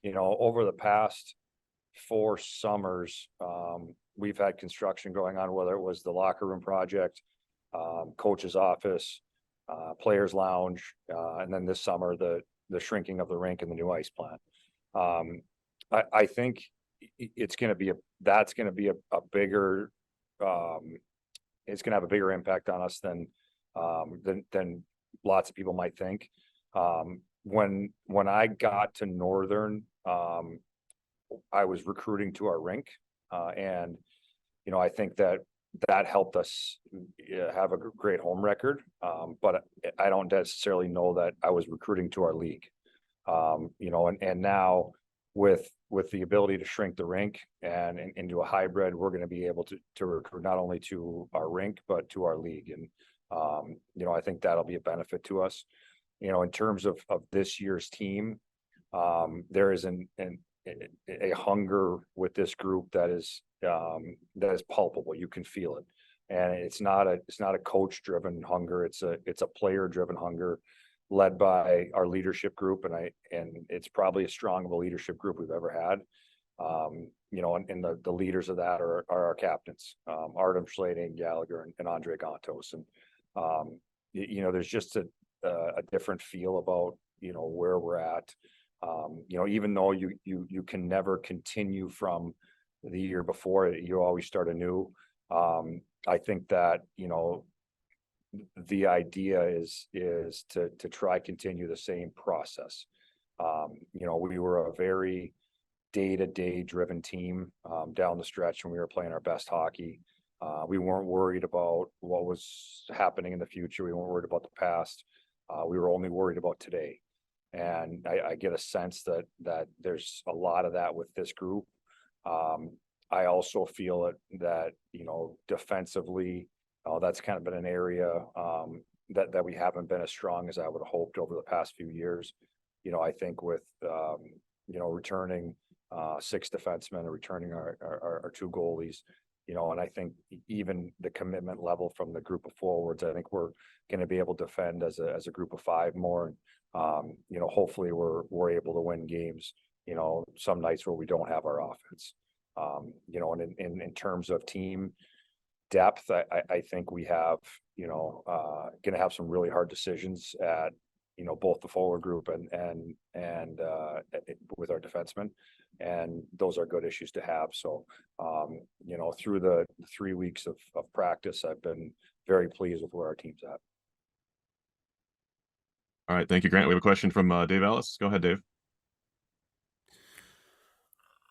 over the past 4 summers, we've had construction going on, whether it was the locker room project, coach's office, players lounge, and then this summer, the shrinking of the rink and the new ice plant. I think it's going to be that's going to be a bigger, it's going to have a bigger impact on us than lots of people might think. When I got to Northern, I was recruiting to our rink, and I think that helped us have a great home record. But I don't necessarily know that I was recruiting to our league. And now with the ability to shrink the rink and into a hybrid, we're going to be able to recruit not only to our rink but to our league. And I think that'll be a benefit to us. In terms of this year's team, there is a hunger with this group that is palpable. You can feel it, and it's not a coach driven hunger. It's a player driven hunger, led by our leadership group, and it's probably as strong of a leadership group we've ever had. And the leaders of that are our captains, Artem Schlading, Gallagher, and Andre Gontos, and there's just a different feel about where we're at. Even though you can never continue from the year before, you always start anew. I think that the idea is to try continue the same process. We were a very day-to-day driven team down the stretch when we were playing our best hockey. We weren't worried about what was happening in the future. We weren't worried about the past. We were only worried about today. And I get a sense that there's a lot of that with this group. I also feel that defensively, that's kind of been an area that we haven't been as strong as I would have hoped over the past few years. I think with returning 6 defensemen and returning our 2 goalies, and I think even the commitment level from the group of forwards, I think we're going to be able to defend as a group of 5 more. And hopefully we're able to win games. Some nights where we don't have our offense. And in terms of team depth, I think we have going to have some really hard decisions at both the forward group and with our defensemen, and those are good issues to have. So through the 3 weeks of practice, I've been very pleased with where our team's at. All right, thank you, Grant. We have a question from Dave Ellis. Go ahead, Dave.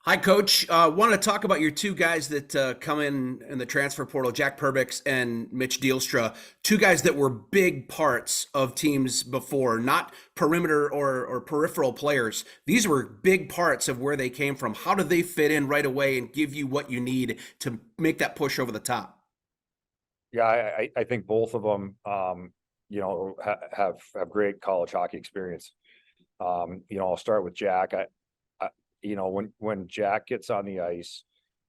Hi, Coach. Want to talk about your 2 guys that come in the transfer portal, Jack Perbix and Mitch Dealstra, 2 guys that were big parts of teams before, not perimeter or peripheral players. These were big parts of where they came from. How do they fit in right away and give you what you need to make that push over the top? Yeah, I think both of them, have great college hockey experience. I'll start with Jack. When Jack gets on the ice,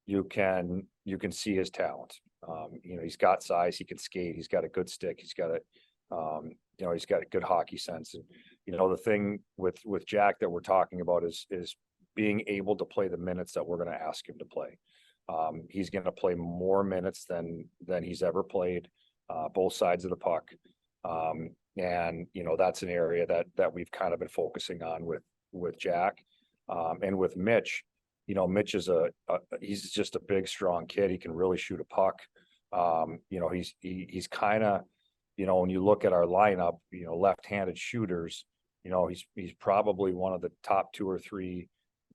you can see his talent. He's got size, he can skate, he's got a good stick, he's got he's got a good hockey sense. And the thing with Jack that we're talking about is being able to play the minutes that we're going to ask him to play. He's going to play more minutes than he's ever played, both sides of the puck. And that's an area that we've kind of been focusing on with Jack. And with Mitch, Mitch is he's just a big, strong kid. He can really shoot a puck. He's kind of, when you look at our lineup, left-handed shooters, he's probably one of the top 2 or 3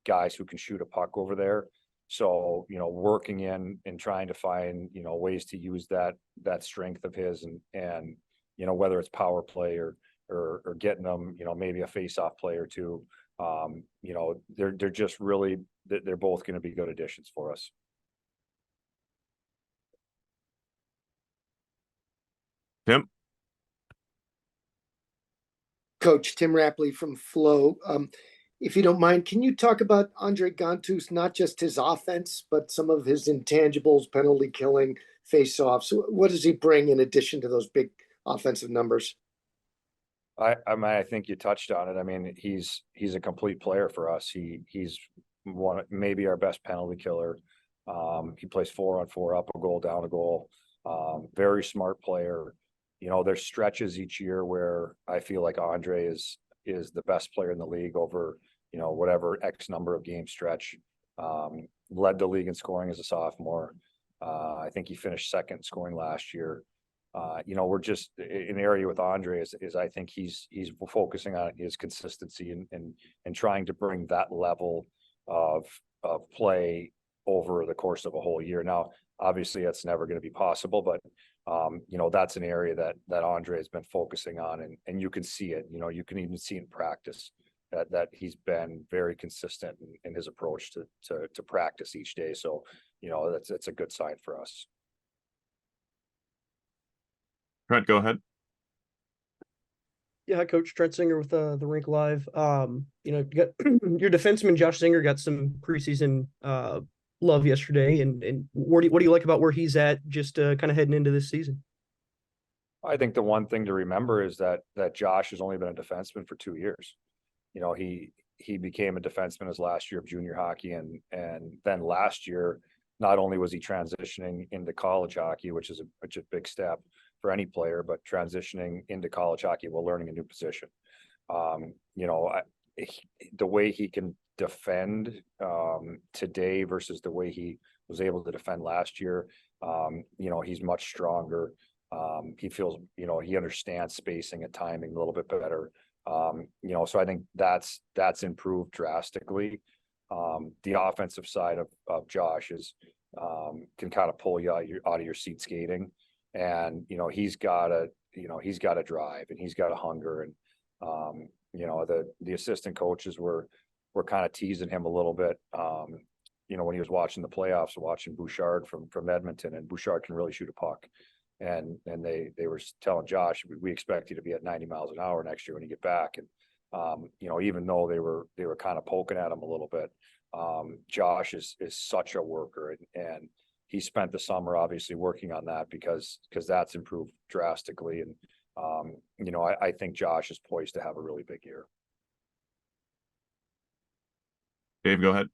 guys who can shoot a puck over there. So, working in and trying to find, ways to use that strength of his and whether it's power play or getting them, maybe a face-off play or 2. They're just really, they're both going to be good additions for us. Tim. Coach Tim Rapley from Flow. If you don't mind, can you talk about Andre Gontos, not just his offense, but some of his intangibles, penalty killing, face-offs? What does he bring in addition to those big offensive numbers? I think you touched on it. I mean, he's a complete player for us. He's maybe our best penalty killer. He plays 4-on-4, up a goal, down a goal. Very smart player. You know, there's stretches each year where I feel like Andre is the best player in the league over, you know, whatever X number of game stretch. Led the league in scoring as a sophomore. I think he finished second in scoring last year. You know, we're just an area with Andre is I think he's focusing on his consistency and trying to bring that level of play over the course of a whole year. Now, obviously that's never going to be possible, but you know, that's an area that Andre has been focusing on, and you can see it. You know, you can even see in practice that he's been very consistent in his approach to practice each day. So, you know, that's a good sign for us. Trent, go ahead. Yeah, hi, Coach. Trent Singer with the Rink Live. You know, you got your defenseman Josh Singer got some preseason love yesterday, and what do you like about where he's at, just kind of heading into this season? I think the one thing to remember is that Josh has only been a defenseman for 2 years. You know, he became a defenseman his last year of junior hockey, and then last year, not only was he transitioning into college hockey, which is a big step for any player, but transitioning into college hockey while learning a new position. You know, the way he can defend today versus the way he was able to defend last year, you know, he's much stronger. He feels, you know, he understands spacing and timing a little bit better. You know, so I think that's improved drastically. The offensive side of Josh is can kind of pull you out of your seat skating. And, you know, he's got a drive, and he's got a hunger. And, you know, the assistant coaches were kind of teasing him a little bit. You know, when he was watching the playoffs, watching Bouchard from Edmonton, and Bouchard can really shoot a puck. And they were telling Josh, we expect you to be at 90 miles an hour next year when you get back. And, you know, even though they were kind of poking at him a little bit, Josh is such a worker, and he spent the summer obviously working on that because that's improved drastically. And, you know, I think Josh is poised to have a really big year. Dave, go ahead.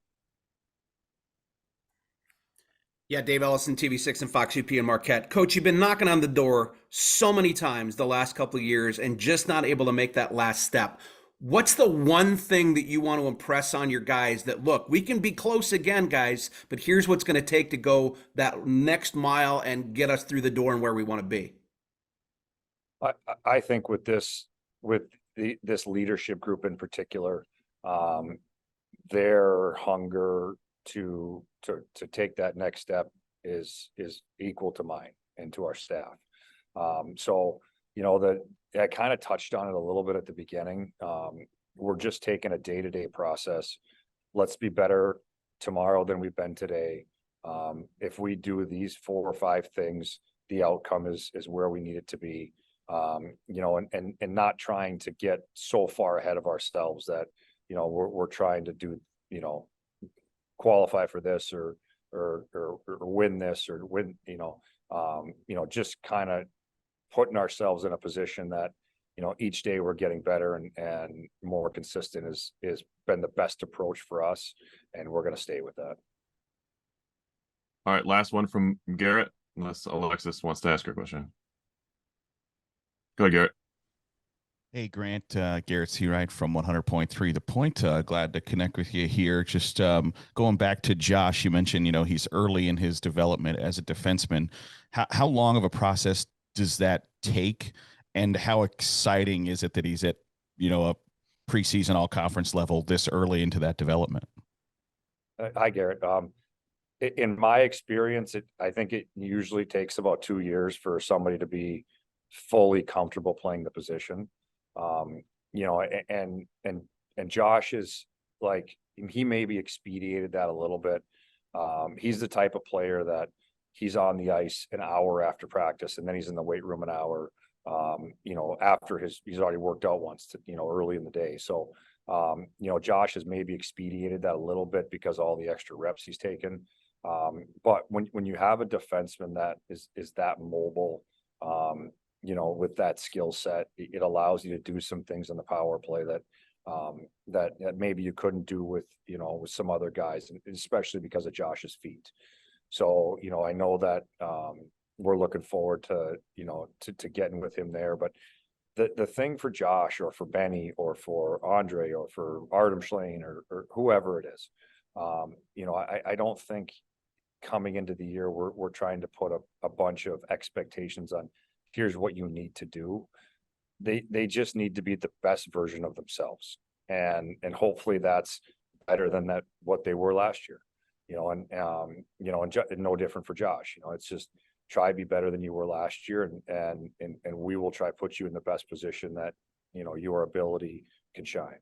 Yeah, Dave Ellison, TV6 and Fox UP and Marquette. Coach, you've been knocking on the door so many times the last couple of years and just not able to make that last step. What's the one thing that you want to impress on your guys that, look, we can be close again, guys, but here's what's going to take to go that next mile and get us through the door and where we want to be? I think with this leadership group in particular, their hunger to take that next step is equal to mine and to our staff. So, you know, I kind of touched on it a little bit at the beginning. We're just taking a day-to-day process. Let's be better tomorrow than we've been today. If we do these 4 or 5 things, the outcome is where we need it to be. You know, and not trying to get so far ahead of ourselves that, you know, we're trying to do, you know, qualify for this or win this or win, you know, just kind of putting ourselves in a position that, you know, each day we're getting better and more consistent is been the best approach for us, and we're going to stay with that. All right, last one from Garrett, unless Alexis wants to ask her question. Go ahead, Garrett. Hey, Grant, Garrett Seawright from 100.3 The Point. Glad to connect with you here. Just going back to Josh, you mentioned, you know, he's early in his development as a defenseman. How long of a process does that take? And how exciting is it that he's at, you know, a preseason all conference level this early into that development? Hi, Garrett. In my experience, I think it usually takes about 2 years for somebody to be fully comfortable playing the position. You know, and Josh is like, he maybe expedited that a little bit. He's the type of player that he's on the ice an hour after practice, and then he's in the weight room an hour, you know, after he's already worked out once, you know, early in the day. So, you know, Josh has maybe expedited that a little bit because all the extra reps he's taken. But when you have a defenseman that is that mobile, you know, with that skill set, it allows you to do some things in the power play that that maybe you couldn't do with, you know, with some other guys, and especially because of Josh's feet. So, you know, I know that we're looking forward to, you know, to getting with him there. But the thing for Josh or for Benny or for Andre or for Artem Schlane or whoever it is, you know, I don't think coming into the year we're trying to put a bunch of expectations on here's what you need to do. They just need to be the best version of themselves, and hopefully that's better than that what they were last year, you know. And you know, and no different for Josh. You know, it's just try to be better than you were last year, and we will try to put you in the best position that, you know, your ability can shine.